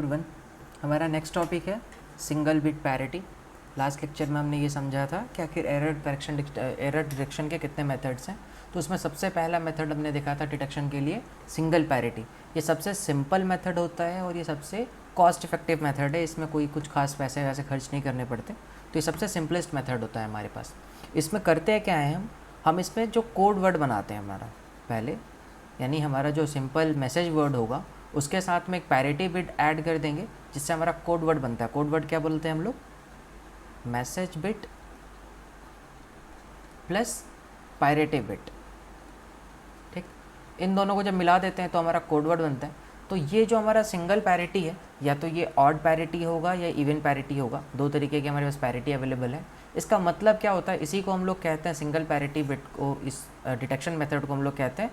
Everyone, हमारा next topic है single bit parity. Last lecture में हमने ये समझा था कि आखिर एरर डिटेक्शन के कितने मेथड्स हैं। तो उसमें सबसे पहला मेथड हमने देखा था डिटेक्शन के लिए सिंगल पैरिटी। ये सबसे सिंपल मेथड होता है और ये सबसे कॉस्ट इफेक्टिव मेथड है। इसमें कोई कुछ खास पैसे वैसे खर्च नहीं करने पड़ते, तो ये सबसे सिंपलेस्ट मेथड होता है हमारे पास। इसमें करते हैं क्या है, हम इसमें जो कोड वर्ड बनाते हैं हमारा पहले, यानी हमारा जो सिंपल मैसेज वर्ड होगा उसके साथ में एक पैरिटी बिट ऐड कर देंगे, जिससे हमारा कोड वर्ड बनता है। कोड वर्ड क्या बोलते हैं हम लोग? Message bit plus parity bit. ठीक, इन दोनों को जब मिला देते हैं तो हमारा कोड वर्ड बनता है। तो ये जो हमारा सिंगल पैरिटी है, या तो ये ऑड पैरिटी होगा या इवन पैरिटी होगा। दो तरीके की हमारे पास पैरिटी अवेलेबल है। इसका मतलब क्या होता है, इसी को हम लोग कहते हैं सिंगल पैरिटी बिट को, इस डिटेक्शन मेथड को हम लोग कहते हैं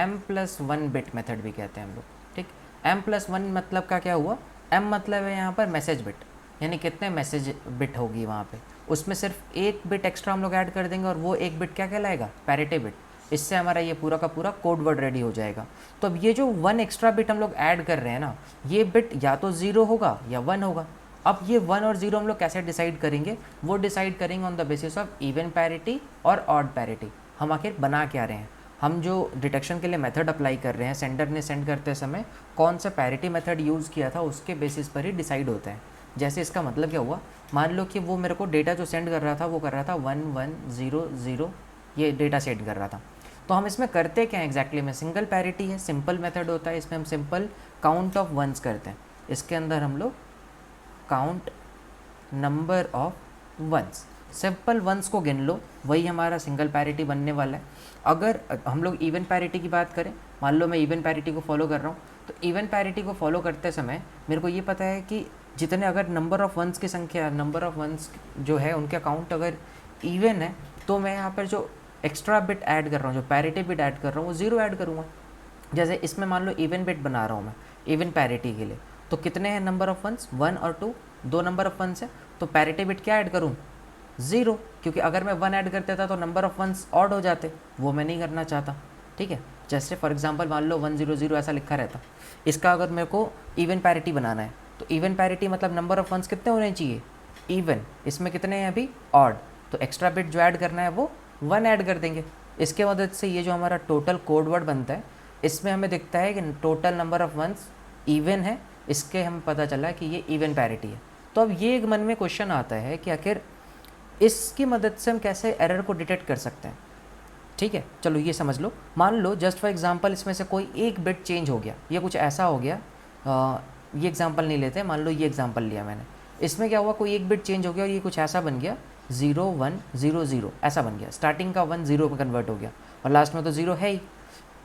m+1 बिट मेथड भी कहते हैं हम लोग। ठीक, m+1 मतलब का क्या हुआ? m मतलब है यहाँ पर मैसेज बिट, यानी कितने मैसेज बिट होगी वहाँ पे, उसमें सिर्फ एक बिट एक्स्ट्रा हम लोग ऐड कर देंगे और वो एक बिट क्या कहलाएगा? Parity bit. इससे हमारा ये पूरा का पूरा कोड वर्ड रेडी हो जाएगा। तो अब ये जो 1 एक्स्ट्रा बिट हम लोग ऐड कर रहे हैं ना, ये बिट या तो 0 होगा या 1 होगा। अब ये 1 और 0 हम लोग कैसे डिसाइड करेंगे? वो डिसाइड करेंगे on the basis of even parity और ऑड पैरिटी। हम आखिर बना क्या रहे हैं? हम जो डिटेक्शन के लिए मेथड अप्लाई कर रहे हैं, सेंडर ने सेंड करते समय कौन सा पैरिटी मेथड यूज़ किया था उसके बेसिस पर ही डिसाइड होता है। जैसे इसका मतलब क्या हुआ, मान लो कि वो मेरे को डेटा जो सेंड कर रहा था वो कर रहा था 1100, ये डेटा सेंड कर रहा था। तो हम इसमें करते क्या है एग्जैक्टली में? सिंगल पैरिटी है, सिंपल मेथड होता है। इसमें हम सिंपल काउंट ऑफ वंस करते हैं। इसके अंदर हम लोग count number of ones, simple ones को गिन लो, वही हमारा सिंगल पैरिटी बनने वाला है। अगर हम लोग इवन पैरिटी की बात करें, मान लो मैं इवन पैरिटी को फॉलो कर रहा हूँ, तो इवन पैरिटी को फॉलो करते समय मेरे को ये पता है कि जितने, अगर नंबर ऑफ वंस की संख्या, नंबर ऑफ वंस जो है उनका काउंट अगर इवन है, तो मैं यहाँ पर जो एक्स्ट्रा बिट ऐड कर रहा हूँ, जो पैरिटी बिट ऐड कर रहा हूँ, वो 0 ऐड करूँगा। जैसे इसमें मान लो इवन बिट बना रहा हूँ मैं इवन पैरिटी के लिए, तो कितने हैं नंबर ऑफ वंस? 1 और 2, दो नंबर ऑफ वंस है, तो पैरिटी बिट क्या ऐड करूँ? 0, क्योंकि अगर मैं 1 ऐड कर देता तो नंबर ऑफ वंस ऑड हो जाते, वो मैं नहीं करना चाहता। ठीक है, जैसे फॉर एग्जांपल मान लो 100 ऐसा लिखा रहता, इसका अगर मेरे को इवन पैरिटी बनाना है, तो इवन पैरिटी मतलब नंबर ऑफ वंस कितने होने चाहिए? इवन। इसमें कितने हैं अभी? ऑड। तो एक्स्ट्रा बिट जो ऐड करना है वो 1 ऐड कर देंगे। इसके मदद से ये जो हमारा टोटल कोड वर्ड बनता है, इसमें हमें दिखता है कि total number of ones even है। इसके हमें पता चला कि ये इवन पैरिटी है। तो अब ये एक मन में क्वेश्चन आता है कि आखिर इसकी मदद से हम कैसे एरर को डिटेक्ट कर सकते हैं। ठीक है, चलो ये समझ लो। मान लो जस्ट फॉर एग्जांपल इसमें से कोई एक बिट चेंज हो गया, ये कुछ ऐसा हो गया, ये एग्जांपल नहीं लेते, मान लो ये एग्जांपल लिया मैंने। इसमें क्या हुआ, कोई एक बिट चेंज हो गया और ये कुछ ऐसा बन गया 0100 ऐसा बन गया। स्टार्टिंग का 1 0 में कन्वर्ट हो गया और लास्ट में तो 0 है ही।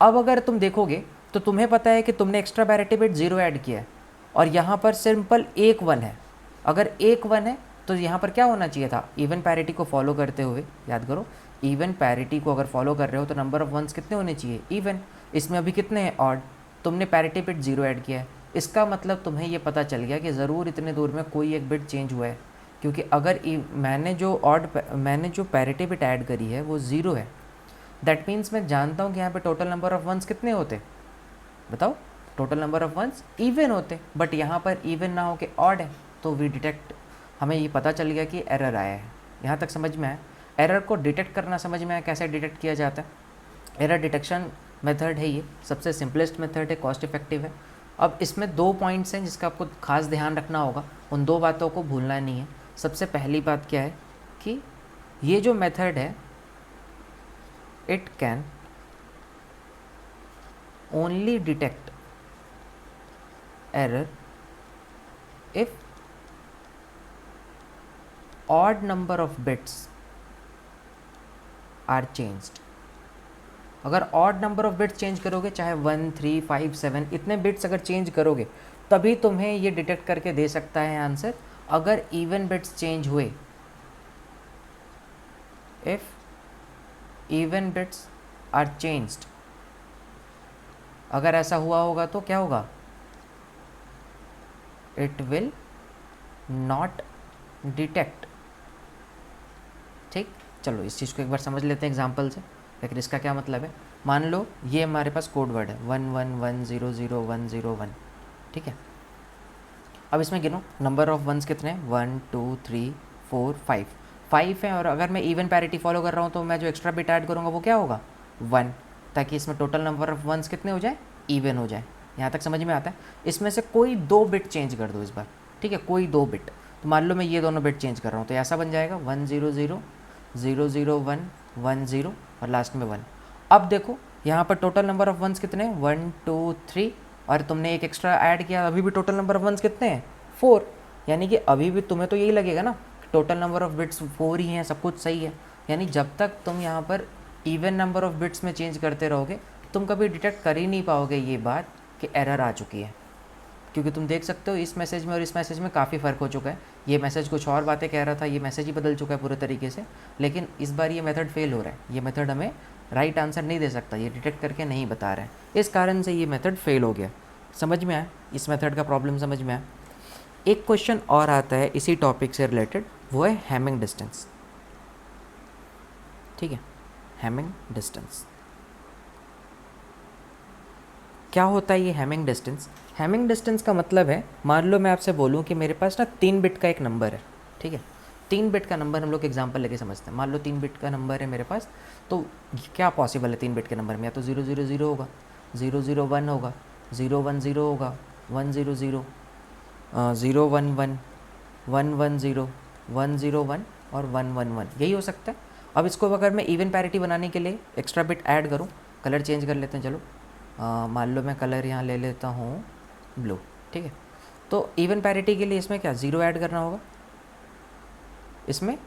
अब अगर तुम देखोगे तो तुम्हें पता है कि तुमने एक्स्ट्रा पैरिटी बिट 0 ऐड किया है और यहाँ पर सिंपल एक 1 है। अगर एक 1 है तो यहाँ पर क्या होना चाहिए था? इवन पैरिटी को फॉलो करते हुए, याद करो, इवन पैरिटी को अगर फॉलो कर रहे हो तो नंबर ऑफ वंस कितने होने चाहिए? इवन। इसमें अभी कितने हैं? ऑड। तुमने पैरिटी बिट 0 ऐड किया है, इसका मतलब तुम्हें ये पता चल गया कि ज़रूर इतने दूर में कोई एक बिट चेंज हुआ है, क्योंकि अगर मैंने जो पैरिटी बिट ऐड करी है वो 0 है। दैट मीन्स मैं जानता हूँ कि यहाँ पे टोटल नंबर ऑफ वंस कितने होते? बताओ, total number of ones even होते, बट यहाँ पर इवन ना हो के ऑड है, तो वी डिटेक्ट, हमें ये पता चल गया कि एरर आया है। यहाँ तक समझ में आया? एरर को डिटेक्ट करना समझ में आया कैसे डिटेक्ट किया जाता है? एरर डिटेक्शन मेथड है ये, सबसे सिंपलेस्ट मेथड है, कॉस्ट इफेक्टिव है। अब इसमें 2 पॉइंट्स हैं जिसका आपको खास ध्यान रखना होगा, उन 2 बातों को भूलना नहीं है। सबसे पहली बात क्या है कि ये जो मेथड है, it can only detect error if odd number of bits are changed। अगर odd number of bits change करोगे, चाहे 1 3 5 7 इतने बिट्स अगर चेंज करोगे, तभी तुम्हें ये डिटेक्ट करके दे सकता है आंसर। अगर इवन बिट्स चेंज हुए, if even bits are changed, अगर ऐसा हुआ होगा तो क्या होगा? It will not detect. ठीक, चलो इस चीज़ को एक बार समझ लेते हैं एग्जांपल से। लेकिन इसका क्या मतलब है? मान लो ये हमारे पास कोड वर्ड है 11100101। ठीक है, अब इसमें गिनो नंबर ऑफ वंस कितने हैं, 1 2 3 4 5, 5 है। और अगर मैं इवन पैरिटी फॉलो कर रहा हूँ तो मैं जो एक्स्ट्रा बिट ऐड करूँगा वो क्या होगा, 1, ताकि इसमें टोटल नंबर ऑफ वंस कितने हो जाए, इवन हो जाए। यहाँ तक समझ में आता है। इसमें से कोई 2 बिट चेंज कर दो इस बार, ठीक है, कोई 2 बिट। तो मान लो मैं ये दोनों बिट चेंज कर रहा हूँ तो ऐसा बन जाएगा 1 0 0 0 0 1 1 0 और लास्ट में 1। अब देखो यहाँ पर टोटल नंबर ऑफ वंस कितने हैं, 1 2 3, और तुमने एक एक्स्ट्रा ऐड किया, अभी भी टोटल नंबर ऑफ वंस कितने हैं, 4। यानी कि अभी भी तुम्हें तो यही लगेगा ना टोटल नंबर ऑफ बिट्स 4 ही हैं, सब कुछ सही है। यानी जब तक तुम यहाँ पर इवन नंबर ऑफ बिट्स में चेंज करते रहोगे तुम कभी डिटेक्ट कर ही नहीं पाओगे ये बात कि एरर आ चुकी है। क्योंकि तुम देख सकते हो इस मैसेज में और इस मैसेज में काफ़ी फ़र्क हो चुका है। ये मैसेज कुछ और बातें कह रहा था, ये मैसेज ही बदल चुका है पूरे तरीके से। लेकिन इस बार ये मेथड फेल हो रहा है, ये मेथड हमें राइट आंसर नहीं दे सकता, ये डिटेक्ट करके नहीं बता रहा है, इस कारण से ये मेथड फेल हो गया। समझ में आया इस मेथड का प्रॉब्लम, समझ में आया। एक क्वेश्चन और आता है इसी टॉपिक से रिलेटेड, वो है हैमिंग डिस्टेंस। ठीक है, हैमिंग डिस्टेंस क्या होता है ये हैमिंग डिस्टेंस? हैमिंग डिस्टेंस का मतलब है, मान लो मैं आपसे बोलूँ कि मेरे पास ना 3 बिट का एक नंबर है, ठीक है, 3 बिट का नंबर हम लोग एग्जांपल लेके समझते हैं। मान लो 3 बिट का नंबर है मेरे पास, तो क्या पॉसिबल है 3 बिट के नंबर में, या तो 0 0 0 होगा, 0 0 1 होगा, 0 1 0 होगा, 1 0 0, 0 1 1, 1 1 0, 1 0 1 और 1 1 1, यही हो सकता है। अब इसको अगर मैं इवन पैरिटी बनाने के लिए एक्स्ट्रा बिट ऐड करूँ, कलर चेंज कर लेते हैं, चलो मान लो मैं कलर यहाँ ले लेता हूँ ब्लू, ठीक है। तो इवन पैरिटी के लिए इसमें क्या 0 ऐड करना होगा, इसमें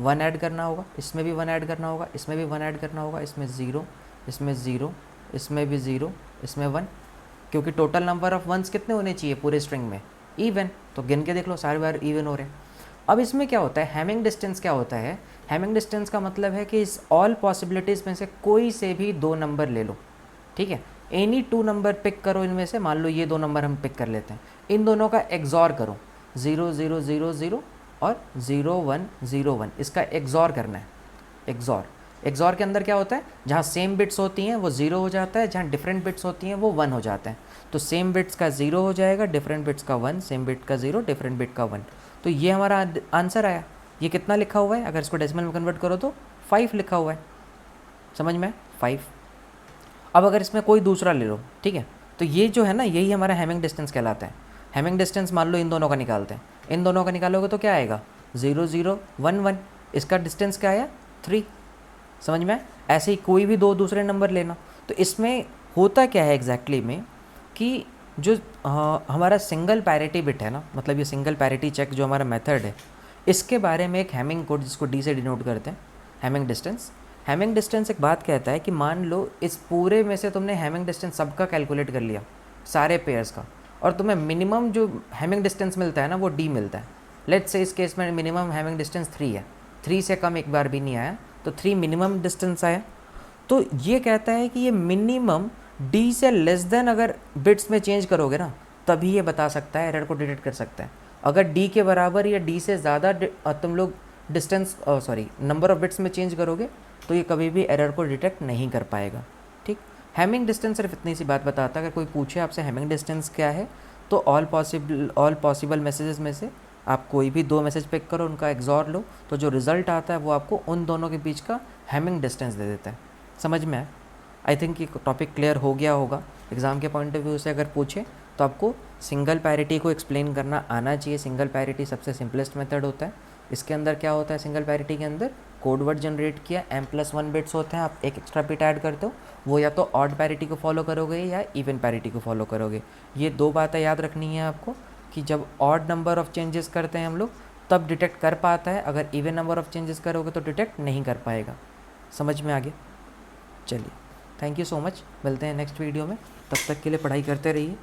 1 ऐड करना होगा, इसमें भी 1 ऐड करना होगा, इसमें भी 1 ऐड करना होगा, इसमें 0, इसमें 0, इसमें भी 0, इसमें 1, क्योंकि टोटल नंबर ऑफ वंस कितने होने चाहिए पूरे स्ट्रिंग में, इवन। तो गिन के देख लो सारे बार इवन हो रहे हैं। अब इसमें क्या होता है, हैमिंग डिस्टेंस क्या होता है? हैमिंग डिस्टेंस का मतलब है कि इस ऑल पॉसिबिलिटीज़ में से कोई से भी 2 नंबर ले लो, ठीक है, एनी 2 नंबर पिक करो इनमें से। मान लो ये 2 नंबर हम पिक कर लेते हैं, इन दोनों का एक्सॉर करो, 0 0 0 0 और 0 1 0 1, इसका एक्सॉर करना है। एक्सॉर के अंदर क्या होता है, जहाँ सेम बिट्स होती हैं वो 0 हो जाता है, जहाँ डिफरेंट बिट्स होती हैं वो 1 हो जाता है। तो सेम बिट्स का 0 हो जाएगा, डिफरेंट बिट्स का 1, सेम बिट का 0, डिफरेंट बिट का 1। तो ये हमारा आंसर आया। ये कितना लिखा हुआ है, अगर इसको डेसिमल में कन्वर्ट करो तो 5 लिखा हुआ है, समझ में 5। अब अगर इसमें कोई दूसरा ले लो, ठीक है, तो ये जो है ना, यही हमारा हैमिंग डिस्टेंस कहलाता है। हैमिंग डिस्टेंस मान लो इन दोनों का निकालते हैं, इन दोनों का निकालोगे तो क्या आएगा, 0 0 1 1, इसका डिस्टेंस क्या आया 3, समझ में। ऐसे ही कोई भी 2 दूसरे नंबर लेना। तो इसमें होता क्या है एग्जैक्टली में कि जो हमारा सिंगल पैरिटी बिट है ना, मतलब ये सिंगल पैरिटी चेक जो हमारा मेथड है, इसके बारे में एक हैमिंग कोड जिसको डी से डिनोट करते हैं, हैमिंग डिस्टेंस। हैमिंग डिस्टेंस एक बात कहता है कि मान लो इस पूरे में से तुमने हैमिंग डिस्टेंस सबका कैलकुलेट कर लिया, सारे पेयर्स का, और तुम्हें मिनिमम जो हैमिंग डिस्टेंस मिलता है ना वो डी मिलता है। लेट्स से इस केस में मिनिमम हैमिंग डिस्टेंस 3 है, 3 से कम एक बार भी नहीं आया, तो 3 मिनिमम डिस्टेंस आया। तो ये कहता है कि ये मिनिमम डी से लेस देन अगर बिट्स में चेंज करोगे ना तभी ये बता सकता है, एरर को डिटेक्ट कर सकता है। अगर डी के बराबर या डी से ज़्यादा तुम लोग डिस्टेंस नंबर ऑफ बिट्स में चेंज करोगे तो ये कभी भी एरर को डिटेक्ट नहीं कर पाएगा, ठीक। हैमिंग डिस्टेंस सिर्फ इतनी सी बात बताता है। अगर कोई पूछे आपसे हैमिंग डिस्टेंस क्या है, तो ऑल पॉसिबल मैसेजेस में से आप कोई भी 2 मैसेज पिक करो, उनका एक्सॉर लो, तो जो रिज़ल्ट आता है वो आपको उन दोनों के बीच का हैमिंग डिस्टेंस दे देता है। समझ में आया? आई थिंक ये टॉपिक क्लियर हो गया होगा। एग्ज़ाम के पॉइंट ऑफ व्यू से अगर पूछे तो आपको सिंगल पैरिटी को एक्सप्लेन करना आना चाहिए। सिंगल पैरिटी सबसे सिंपलेस्ट मेथड होता है। इसके अंदर क्या होता है, सिंगल पैरिटी के अंदर कोड वर्ड जनरेट किया, m+1 बिट्स होते हैं, आप एक एक्स्ट्रा बिट ऐड करते हो, वो या तो ऑड पैरिटी को फॉलो करोगे या इवन पैरिटी को फॉलो करोगे। ये 2 बातें याद रखनी है आपको कि जब ऑड नंबर ऑफ चेंजेस करते हैं हम लोग तब डिटेक्ट कर पाता है, अगर इवन नंबर ऑफ चेंजेस करोगे तो डिटेक्ट नहीं कर पाएगा। समझ में आ गया? चलिए, थैंक यू सो मच, मिलते हैं नेक्स्ट वीडियो में। तब तक के लिए पढ़ाई करते रहिए।